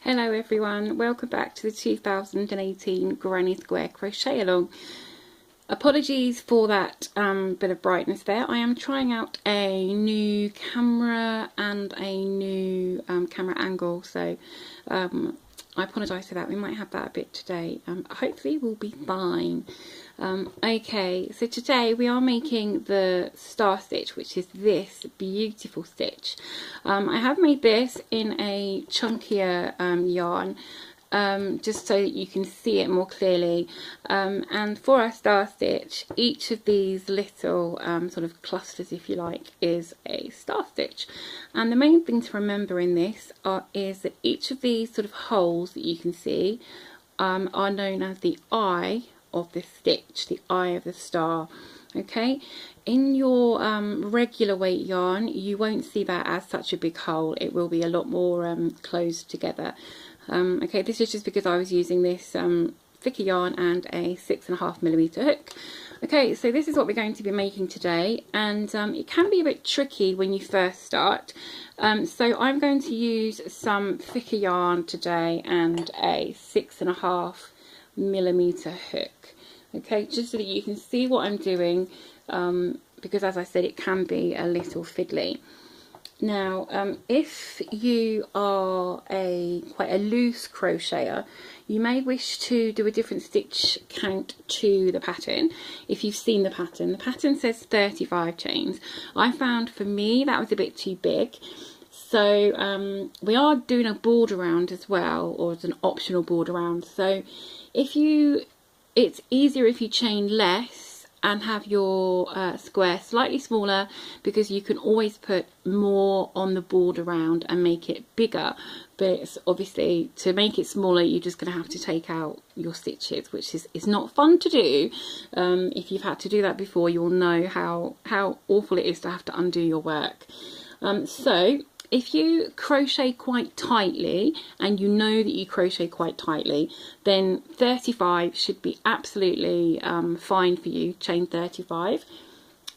Hello everyone, welcome back to the 2018 Granny Square Crochet Along. Apologies for that bit of brightness there. I am trying out a new camera and a new camera angle, so I apologise for that. We might have that a bit today. Hopefully we'll be fine. Okay, so today we are making the star stitch, which is this beautiful stitch. I have made this in a chunkier yarn, just so that you can see it more clearly, and for our star stitch, each of these little sort of clusters, if you like, is a star stitch. And the main thing to remember in this is that each of these sort of holes that you can see are known as the eye of the stitch, the eye of the star. Okay, in your regular weight yarn you won't see that as such a big hole. It will be a lot more closed together. Okay, this is just because I was using this thicker yarn and a 6.5mm hook. Okay, so this is what we're going to be making today, and it can be a bit tricky when you first start. So I'm going to use some thicker yarn today and a 6.5mm hook. Okay, just so that you can see what I'm doing, because as I said, it can be a little fiddly. Now, if you are quite a loose crocheter, you may wish to do a different stitch count to the pattern. If you've seen the pattern says 35 chains. I found for me that was a bit too big. So we are doing a border round as well, or as an optional border round. So it's easier if you chain less and have your square slightly smaller, because you can always put more on the border round and make it bigger. But it's obviously, to make it smaller, you're just going to have to take out your stitches, which is not fun to do. If you've had to do that before, you'll know how awful it is to have to undo your work. So if you crochet quite tightly, and you know that you crochet quite tightly, then 35 should be absolutely fine for you. Chain 35.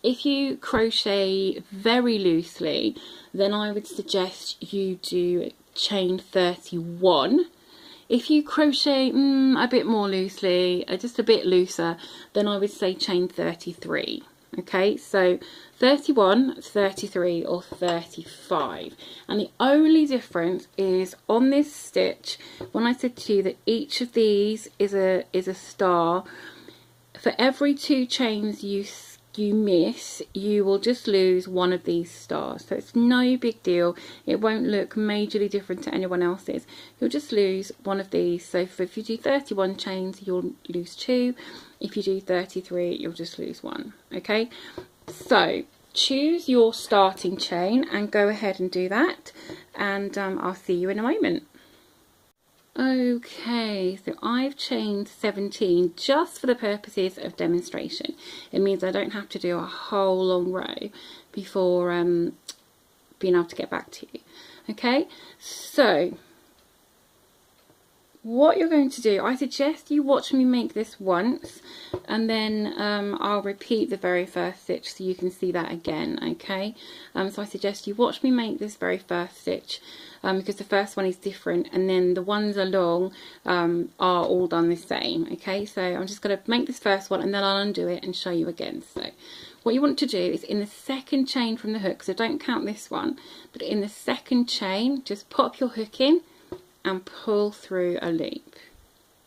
If you crochet very loosely, then I would suggest you do chain 31. If you crochet a bit more loosely, just a bit looser, then I would say chain 33. Okay, so 31, 33 or 35, and the only difference is on this stitch, when I said to you that each of these is a star, for every 2 chains you miss, you will just lose one of these stars. So it's no big deal. It won't look majorly different to anyone else's. You'll just lose one of these. So if you do 31 chains, you'll lose 2. If you do 33, you'll just lose 1. Okay, so choose your starting chain and go ahead and do that, and I'll see you in a moment. Okay, so I've chained 17 just for the purposes of demonstration. It means I don't have to do a whole long row before being able to get back to you. Okay, so what you're going to do, I suggest you watch me make this once, and then I'll repeat the very first stitch so you can see that again. Okay, so I suggest you watch me make this very first stitch, because the first one is different, and then the ones along are all done the same. Okay, so I'm just going to make this first one, and then I'll undo it and show you again. So what you want to do is, in the second chain from the hook, so don't count this one, but in the second chain, just pop your hook in and pull through a loop.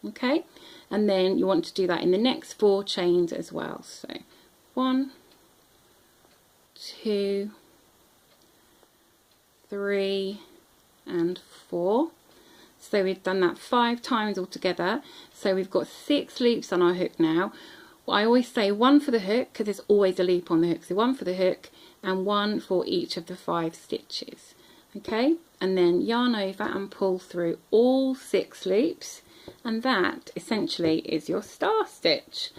Okay, and then you want to do that in the next 4 chains as well. So 1, 2, 3 and 4. So we've done that 5 times altogether. So we've got 6 loops on our hook now. Well, I always say 1 for the hook, because there's always a loop on the hook. So 1 for the hook and 1 for each of the 5 stitches. Okay, and then yarn over and pull through all 6 loops, and that essentially is your star stitch.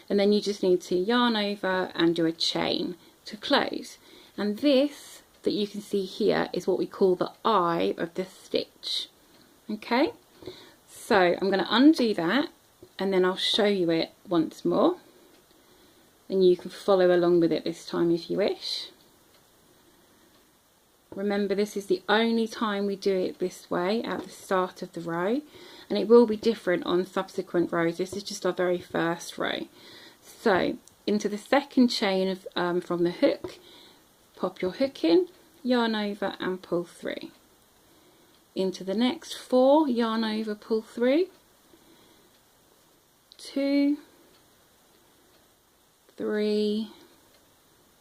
And then you just need to yarn over and do a chain to close. And this that you can see here is what we call the eye of the stitch. Okay, so I'm going to undo that, and then I'll show you it once more, and you can follow along with it this time if you wish. Remember, this is the only time we do it this way at the start of the row, and it will be different on subsequent rows. This is just our very first row. So into the second chain of from the hook, pop your hook in, yarn over and pull through. Into the next 4, yarn over, pull through, 2, 3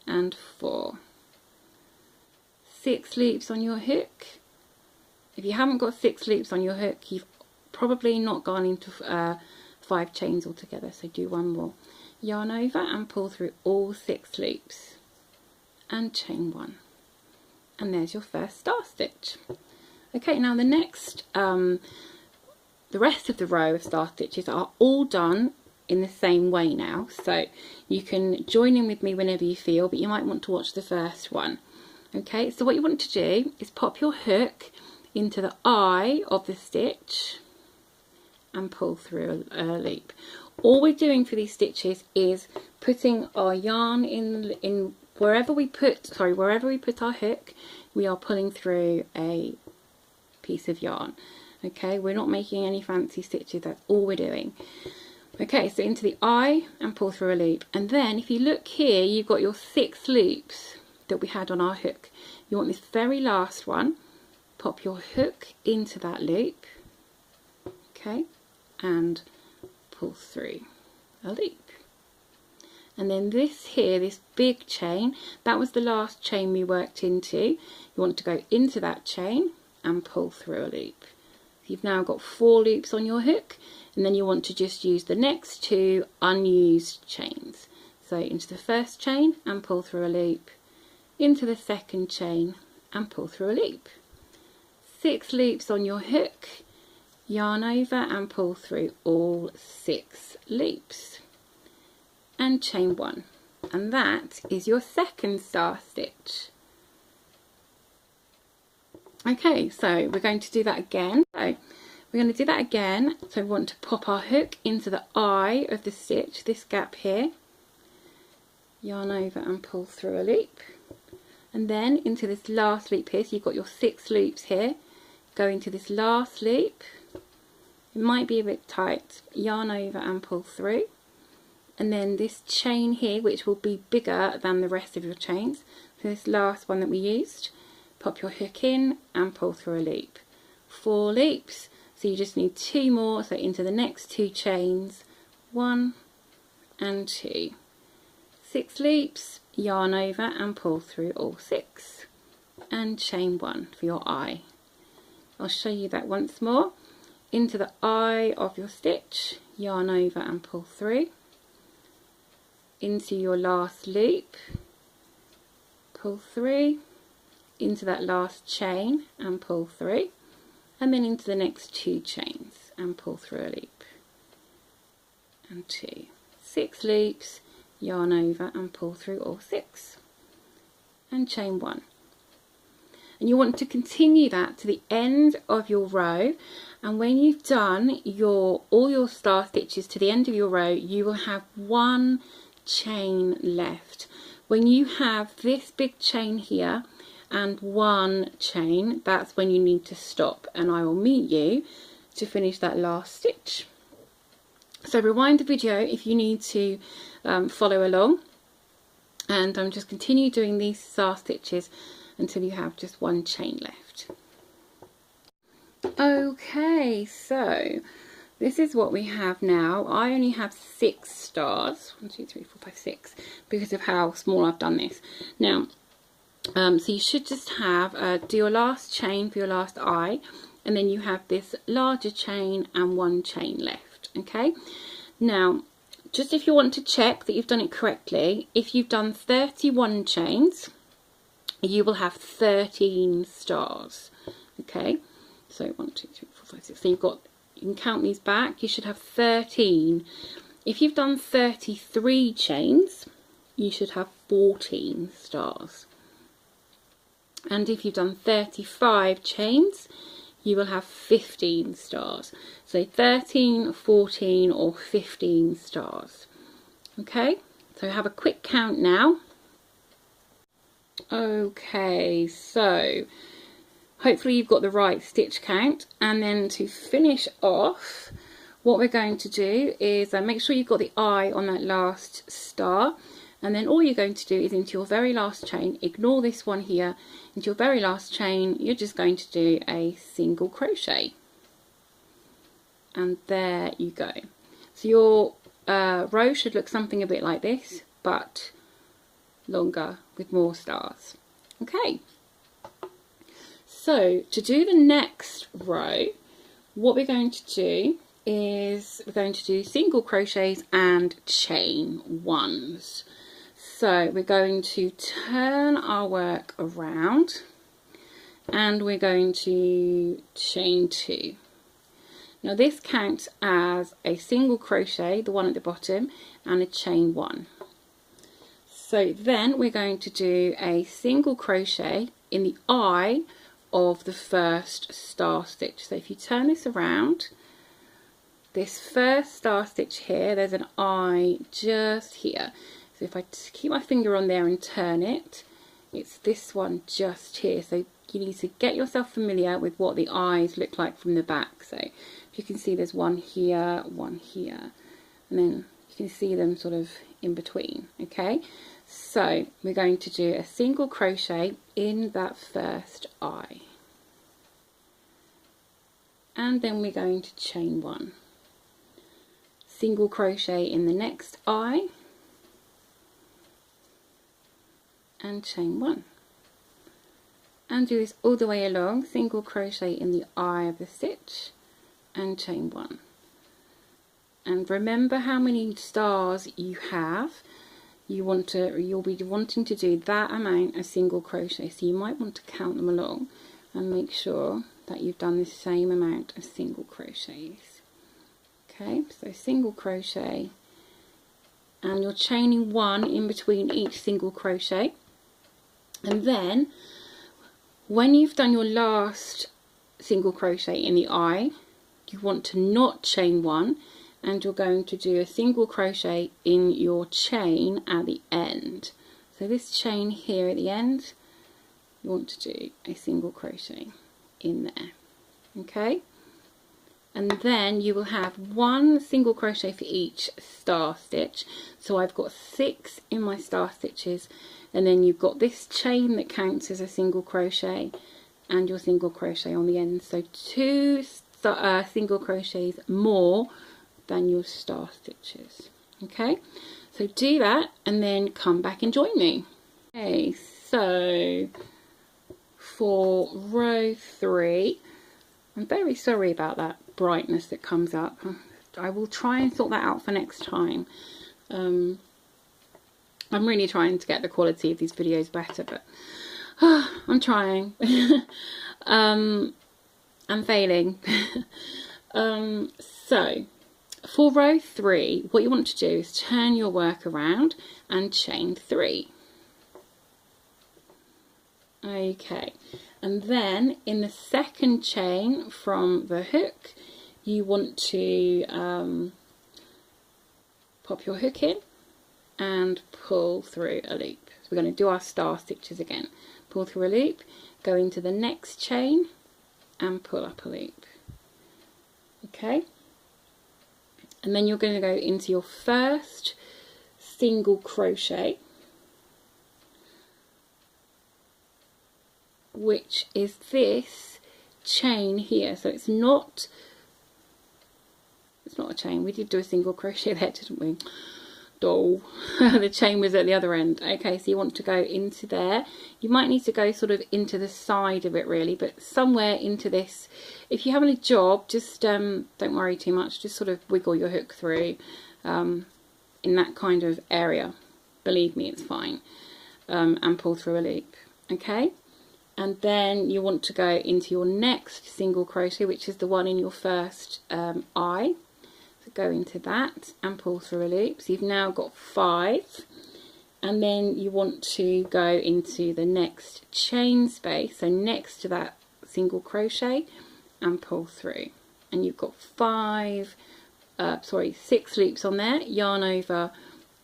and 4. 6 loops on your hook. If you haven't got 6 loops on your hook, you've probably not gone into 5 chains altogether, so do one more. Yarn over and pull through all 6 loops and chain 1, and there's your first star stitch. Okay, now the next the rest of the row of star stitches are all done in the same way now, so you can join in with me whenever you feel, but you might want to watch the first one. Okay, so what you want to do is pop your hook into the eye of the stitch and pull through a loop. All we're doing for these stitches is putting our yarn in wherever we put our hook, we are pulling through a piece of yarn. Okay, we're not making any fancy stitches, that's all we're doing. Okay, so into the eye and pull through a loop, and then if you look here, you've got your 6 loops that we had on our hook. You want this very last one, pop your hook into that loop, okay, and pull through a loop. And then this here, this big chain, that was the last chain we worked into. You want to go into that chain and pull through a loop. You've now got 4 loops on your hook, and then you want to just use the next 2 unused chains. So into the first chain and pull through a loop, into the second chain and pull through a loop. 6 loops on your hook, yarn over and pull through all 6 loops and chain 1, and that is your second star stitch. Okay, so we're going to do that again. So we're going to do that again. So we want to pop our hook into the eye of the stitch, this gap here, yarn over and pull through a loop, and then into this last loop here. So you've got your 6 loops here, go into this last loop, it might be a bit tight, yarn over and pull through, and then this chain here, which will be bigger than the rest of your chains, so this last one that we used, pop your hook in and pull through a loop. 4 loops, so you just need 2 more, so into the next 2 chains, 1 and 2. 6 loops, yarn over and pull through all 6 and chain 1 for your eye. I'll show you that once more. Into the eye of your stitch, yarn over and pull through, into your last loop, pull through, into that last chain and pull through, and then into the next 2 chains and pull through a loop and 2. 6 loops, yarn over and pull through all 6 and chain 1. And you want to continue that to the end of your row, and when you've done all your star stitches to the end of your row, you will have 1 chain left. When you have this big chain here and 1 chain, that's when you need to stop, and I will meet you to finish that last stitch. So rewind the video if you need to follow along, and just continue doing these star stitches until you have just 1 chain left. Okay, so this is what we have now. I only have 6 stars, 1, 2, 3, 4, 5, 6, because of how small I've done this. Now, so you should just have, do your last chain for your last eye, and then you have this larger chain and 1 chain left, okay? Now, just if you want to check that you've done it correctly, if you've done 31 chains, you will have 13 stars, okay? So 1, 2, 3, 4, 5, 6. So you can count these back. You should have 13. If you've done 33 chains, you should have 14 stars. And if you've done 35 chains, you will have 15 stars. So 13, 14 or 15 stars. Okay, so have a quick count now. Okay, so hopefully you've got the right stitch count, and then to finish off, what we're going to do is make sure you've got the eye on that last star, and then all you're going to do is into your very last chain, ignore this one here, into your very last chain you're just going to do a single crochet, and there you go. So your row should look something a bit like this, but longer with more stars. Okay, so to do the next row, what we're going to do is we're going to do single crochets and chain ones. So we're going to turn our work around and we're going to chain 2. Now this counts as a single crochet, the one at the bottom, and a chain 1. So then we're going to do a single crochet in the eye of the first star stitch. So if you turn this around, this first star stitch here, there's an eye just here. So if I keep my finger on there and turn it, it's this one just here. So you need to get yourself familiar with what the eyes look like from the back. So if you can see, there's one here, and then you can see them sort of in between. Okay, so we're going to do a single crochet in that first eye, and then we're going to chain 1, single crochet in the next eye, and chain 1, and do this all the way along, single crochet in the eye of the stitch and chain 1. And remember how many stars you have. You'll be wanting to do that amount of single crochet, so you might want to count them along and make sure that you've done the same amount of single crochets. Okay, so single crochet, and you're chaining 1 in between each single crochet, and then when you've done your last single crochet in the eye, you want to not chain 1, and you're going to do a single crochet in your chain at the end. So this chain here at the end, you want to do a single crochet in there. Okay, and then you will have 1 single crochet for each star stitch. So I've got 6 in my star stitches, and then you've got this chain that counts as a single crochet and your single crochet on the end. So 2 single crochets more than your star stitches. Okay, so do that and then come back and join me. Okay, so for row 3, I'm very sorry about that brightness that comes up. I will try and sort that out for next time. I'm really trying to get the quality of these videos better, but I'm trying. I'm failing. So for row 3, what you want to do is turn your work around and chain 3. Okay, and then in the second chain from the hook, you want to pop your hook in and pull through a loop. So we're going to do our star stitches again. Pull through a loop, go into the next chain and pull up a loop. Okay, and then you're going to go into your first single crochet, which is this chain here. So it's not a chain. We did do a single crochet there, didn't we? Doll. The chain was at the other end. Okay, so you want to go into there. You might need to go sort of into the side of it really, but somewhere into this. If you're having a job, just don't worry too much, just sort of wiggle your hook through in that kind of area. Believe me, it's fine. And pull through a loop. Okay, and then you want to go into your next single crochet, which is the one in your first eye. Go into that and pull through a loop. So you've now got 5, and then you want to go into the next chain space, so next to that single crochet, and pull through, and you've got 6 loops on there. Yarn over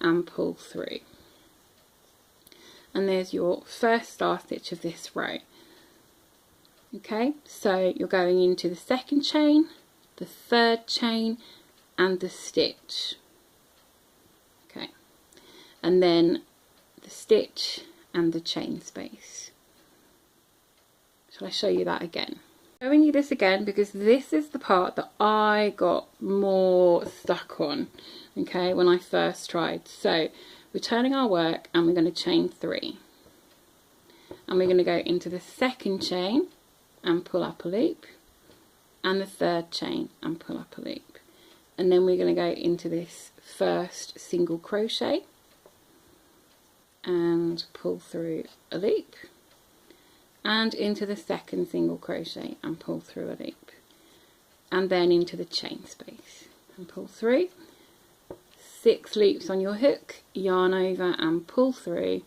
and pull through, and there's your first star stitch of this row. Okay, so you're going into the second chain, the third chain, and the stitch. Okay, and then the stitch and the chain space. Shall I show you that again? Showing you this again because this is the part that I got more stuck on, okay, when I first tried. So we're turning our work and we're going to chain 3, and we're going to go into the second chain and pull up a loop, and the third chain and pull up a loop, and then we're going to go into this first single crochet and pull through a loop, and into the second single crochet and pull through a loop, and then into the chain space and pull through 6 loops on your hook, yarn over and pull through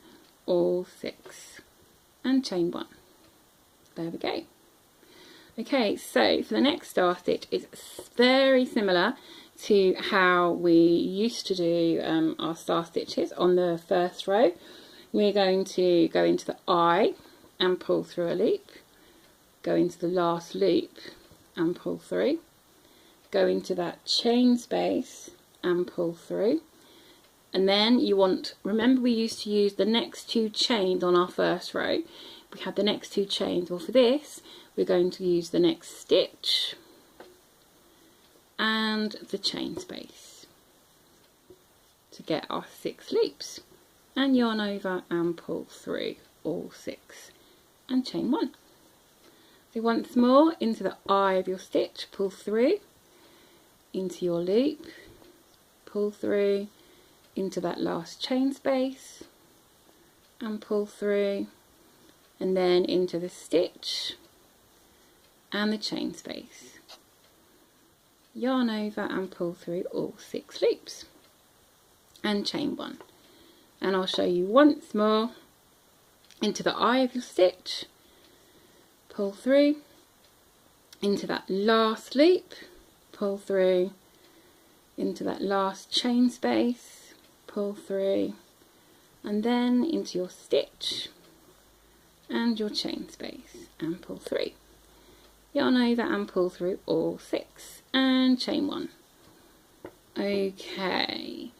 all 6 and chain 1. There we go. Okay, so for the next star stitch, it's very similar to how we used to do our star stitches on the first row. We're going to go into the eye and pull through a loop, go into the last loop and pull through, go into that chain space and pull through, and then you want, remember we used to use the next 2 chains on our first row. We had the next 2 chains. Well, for this we're going to use the next stitch and the chain space to get our 6 loops, and yarn over and pull through all 6 and chain 1. So once more, into the eye of your stitch, pull through, into your loop, pull through, into that last chain space and pull through, and then into the stitch and the chain space, yarn over and pull through all 6 loops and chain 1. And I'll show you once more, into the eye of your stitch, pull through, into that last loop, pull through, into that last chain space, pull through, and then into your stitch and your chain space and pull through, yarn over and pull through all 6 and chain 1. Okay,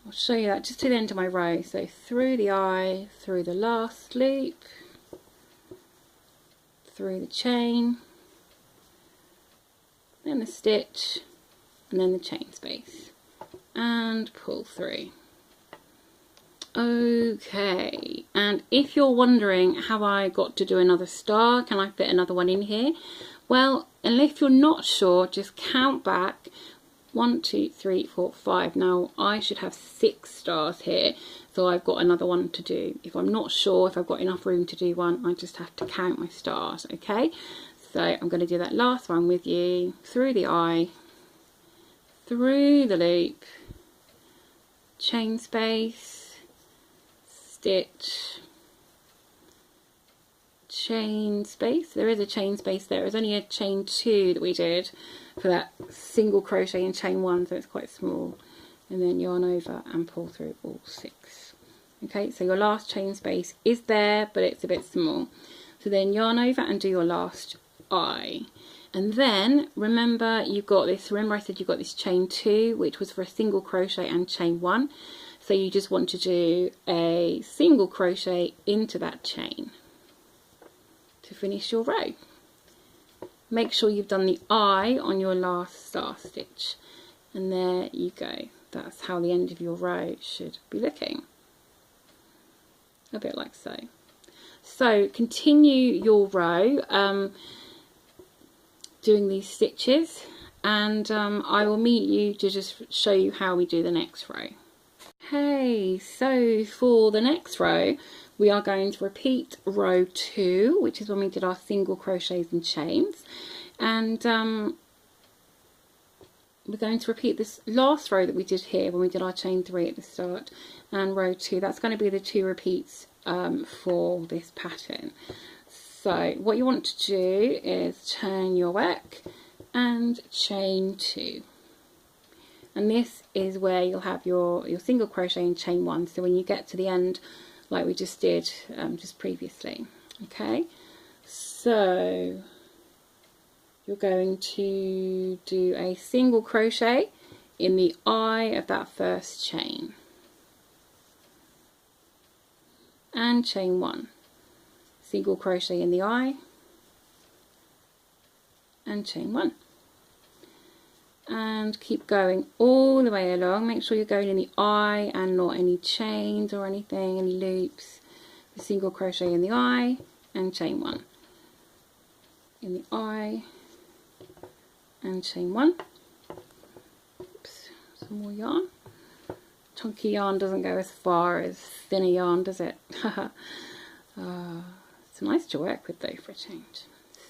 I'll show you that just to the end of my row. So through the eye, through the last loop, through the chain, then the stitch, and then the chain space and pull through. Okay, and if you're wondering how I got to do another star, can I fit another one in here? Well, and if you're not sure, just count back 1, 2, 3, 4, 5. Now I should have 6 stars here, so I've got another one to do. If I'm not sure if I've got enough room to do one, I just have to count my stars. Okay, so I'm going to do that last one with you. Through the eye, through the loop, chain space, stitch, chain space. There is a chain space there. There's only a chain 2 that we did for that single crochet in chain 1, so it's quite small, and then yarn over and pull through all 6. Okay, so your last chain space is there, but it's a bit small. So then yarn over and do your last eye, and then remember you've got this, remember I said you've got this chain 2 which was for a single crochet and chain 1, so you just want to do a single crochet into that chain to finish your row. Make sure you've done the eye on your last star stitch, and there you go. That's how the end of your row should be looking, a bit like so. So continue your row doing these stitches, and I will meet you to just show you how we do the next row. Okay, so for the next row we are going to repeat row 2, which is when we did our single crochets and chains, and we're going to repeat this last row that we did here when we did our chain 3 at the start, and row 2. That's going to be the 2 repeats for this pattern. So what you want to do is turn your work and chain 2, and this is where you'll have your single crochet and chain 1. So when you get to the end, like we just did just previously. Okay, so you're going to do a single crochet in the eye of that first chain and chain 1, single crochet in the eye and chain 1, and keep going all the way along. Make sure you're going in the eye and not any chains or anything, any loops. The single crochet in the eye and chain 1 in the eye and chain 1. Oops, some more yarn. Chunky yarn doesn't go as far as thinner yarn, does it? It's nice to work with though, for a change.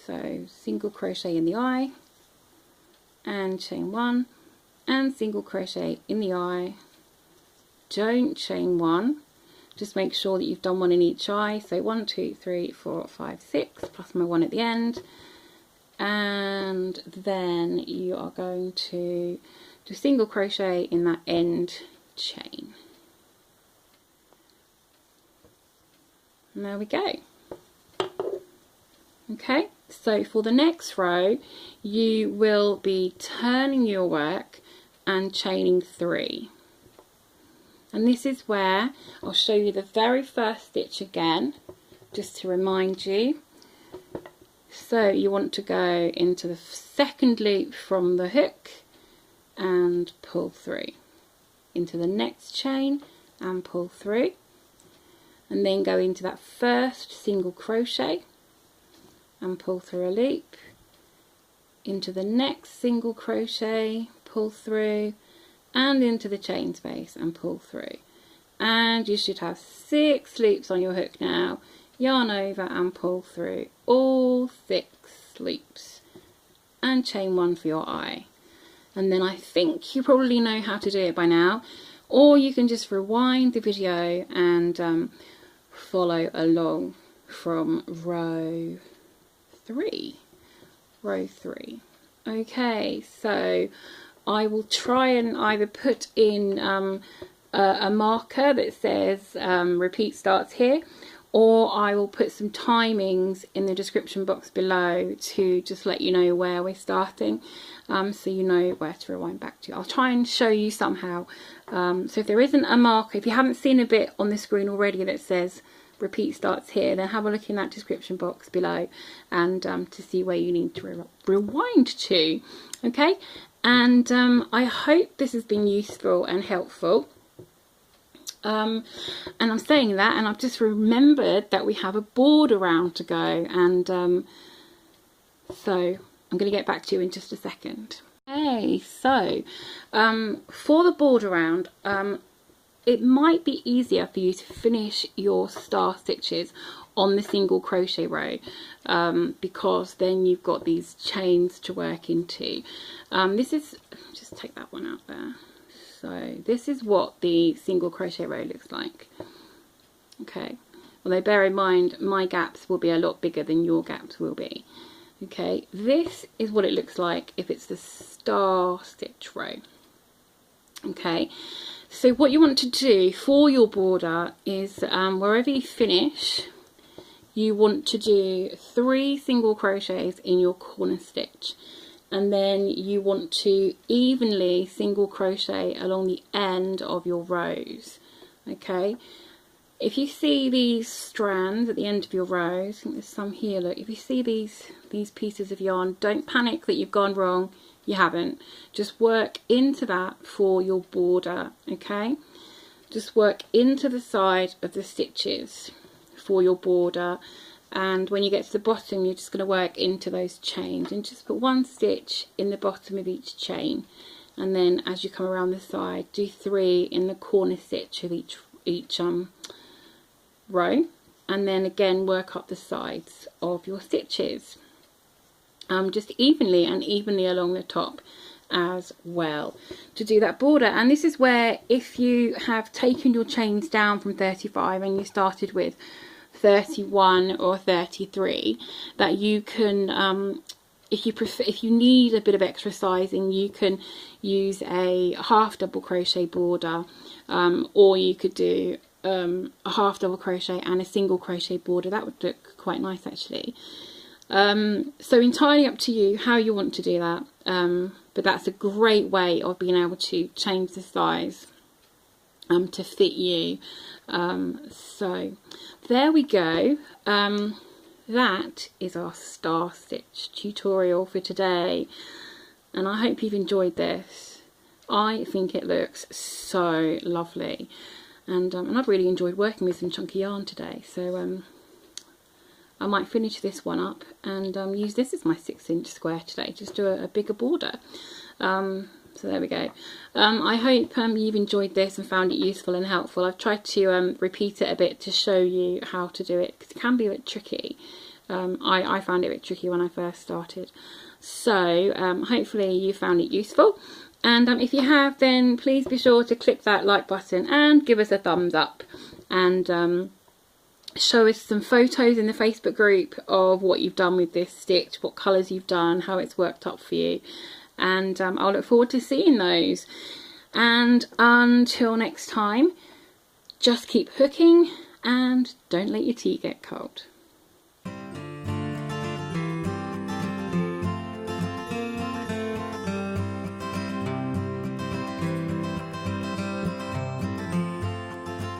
So single crochet in the eye and chain 1 and single crochet in the eye. Don't chain 1, just make sure that you've done 1 in each eye. So 1, 2, 3, 4, 5, 6 plus my 1 at the end, and then you are going to do single crochet in that end chain. And there we go. Okay, so for the next row you will be turning your work and chaining 3, and this is where I'll show you the very first stitch again, just to remind you. So you want to go into the second loop from the hook and pull through into the next chain and pull through, and then go into that first single crochet and pull through a loop, into the next single crochet, pull through, and into the chain space and pull through. And you should have 6 loops on your hook now. Yarn over and pull through all 6 loops and chain 1 for your eye. And then I think you probably know how to do it by now, or you can just rewind the video and follow along from row 3. Okay, so I will try and either put in a marker that says repeat starts here, or I will put some timings in the description box below to just let you know where we're starting, so you know where to rewind back to. I'll try and show you somehow. So if there isn't a marker, if you haven't seen a bit on the screen already that says repeat starts here, then have a look in that description box below and to see where you need to rewind to. Okay, and I hope this has been useful and helpful. And I'm saying that, and I've just remembered that we have a border round to go, and so I'm going to get back to you in just a second. Okay, so for the border round, it might be easier for you to finish your star stitches on the single crochet row, because then you've got these chains to work into. This is, just take that one out there. So this is what the single crochet row looks like. Okay, although bear in mind my gaps will be a lot bigger than your gaps will be. Okay, this is what it looks like if it's the star stitch row. Okay, so what you want to do for your border is wherever you finish, you want to do 3 single crochets in your corner stitch, and then you want to evenly single crochet along the end of your rows. Okay, if you see these strands at the end of your rows, I think there's some here, look, if you see these pieces of yarn, don't panic that you've gone wrong. You haven't. Just work into that for your border. Okay, just work into the side of the stitches for your border, and when you get to the bottom you're just going to work into those chains and just put 1 stitch in the bottom of each chain, and then as you come around the side do 3 in the corner stitch of each row, and then again work up the sides of your stitches, just evenly and evenly along the top as well to do that border. And this is where, if you have taken your chains down from 35 and you started with 31 or 33, that you can if you need a bit of extra sizing, you can use a half double crochet border, or you could do a half double crochet and a single crochet border. That would look quite nice actually. So entirely up to you how you want to do that, but that's a great way of being able to change the size to fit you. So there we go. That is our star stitch tutorial for today, and I hope you've enjoyed this. I think it looks so lovely, and I've really enjoyed working with some chunky yarn today, so I might finish this one up and use this as my 6-inch square today, just do a bigger border. So there we go. I hope you've enjoyed this and found it useful and helpful. I've tried to repeat it a bit to show you how to do it, because it can be a bit tricky. I found it a bit tricky when I first started. So hopefully you found it useful. And if you have, then please be sure to click that like button and give us a thumbs up. And show us some photos in the Facebook group of what you've done with this stitch, what colours you've done, how it's worked up for you. And I'll look forward to seeing those. And until next time, just keep hooking and don't let your tea get cold.